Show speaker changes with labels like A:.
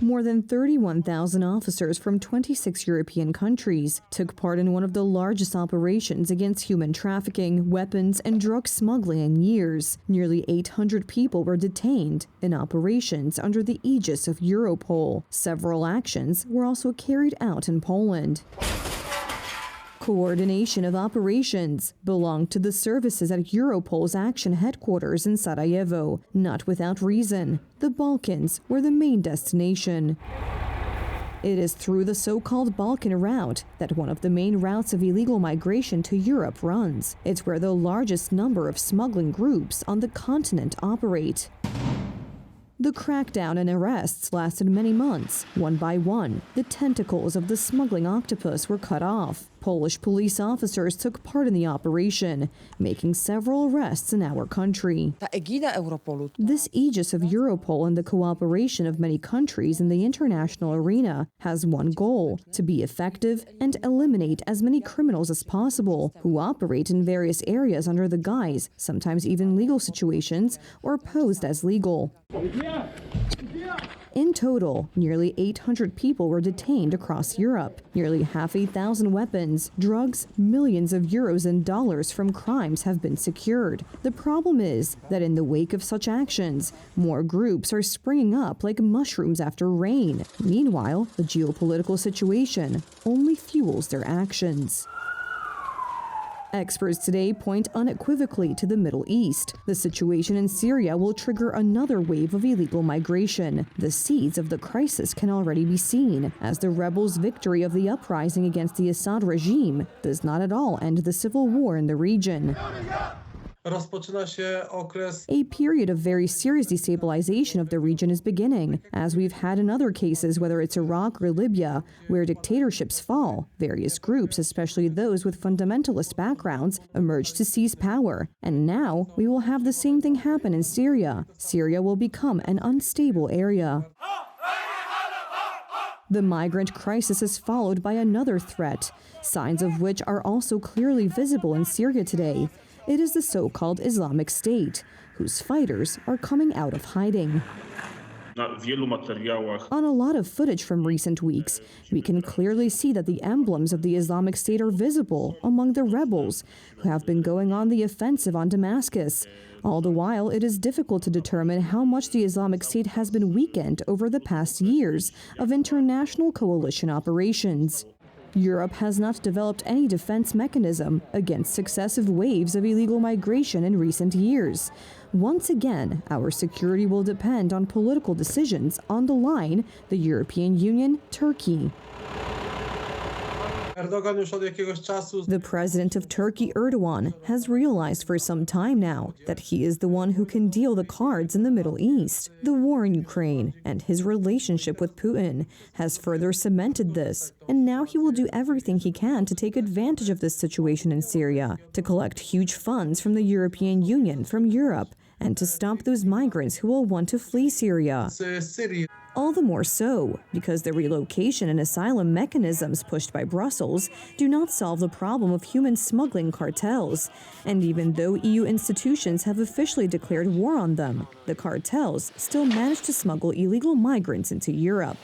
A: More than 31,000 officers from 26 European countries took part in one of the largest operations against human trafficking, weapons, and drug smuggling in years. Nearly 800 people were detained in operations under the aegis of Europol. Several actions were also carried out in Poland. Coordination of operations belonged to the services at Europol's action headquarters in Sarajevo. Not without reason. The Balkans were the main destination. It is through the so-called Balkan route that one of the main routes of illegal migration to Europe runs. It's where the largest number of smuggling groups on the continent operate. The crackdown and arrests lasted many months. One by one, the tentacles of the smuggling octopus were cut off. Polish police officers took part in the operation, making several arrests in our country. This aegis of Europol and the cooperation of many countries in the international arena has one goal: to be effective and eliminate as many criminals as possible who operate in various areas under the guise, sometimes even legal situations, or posed as legal. In total, nearly 800 people were detained across Europe. Nearly 500,000 weapons, drugs, millions of euros and dollars from crimes have been secured. The problem is that in the wake of such actions, more groups are springing up like mushrooms after rain. Meanwhile, the geopolitical situation only fuels their actions. Experts today point unequivocally to the Middle East. The situation in Syria will trigger another wave of illegal migration. The seeds of the crisis can already be seen, as the rebels' victory of the uprising against the Assad regime does not at all end the civil war in the region. A period of very serious destabilization of the region is beginning, as we've had in other cases, whether it's Iraq or Libya, where dictatorships fall. Various groups, especially those with fundamentalist backgrounds, emerge to seize power. And now we will have the same thing happen in Syria. Syria will become an unstable area. The migrant crisis is followed by another threat, signs of which are also clearly visible in Syria today. It is the so-called Islamic State, whose fighters are coming out of hiding. On a lot of footage from recent weeks, we can clearly see that the emblems of the Islamic State are visible among the rebels who have been going on the offensive on Damascus. All the while, it is difficult to determine how much the Islamic State has been weakened over the past years of international coalition operations. Europe has not developed any defense mechanism against successive waves of illegal migration in recent years. Once again, our security will depend on political decisions on the line, the European Union, Turkey. The president of Turkey, Erdogan, has realized for some time now that he is the one who can deal the cards in the Middle East. The war in Ukraine and his relationship with Putin has further cemented this, and now he will do everything he can to take advantage of this situation in Syria, to collect huge funds from the European Union, from Europe, and to stop those migrants who will want to flee Syria. All the more so, because the relocation and asylum mechanisms pushed by Brussels do not solve the problem of human smuggling cartels. And even though EU institutions have officially declared war on them, the cartels still manage to smuggle illegal migrants into Europe.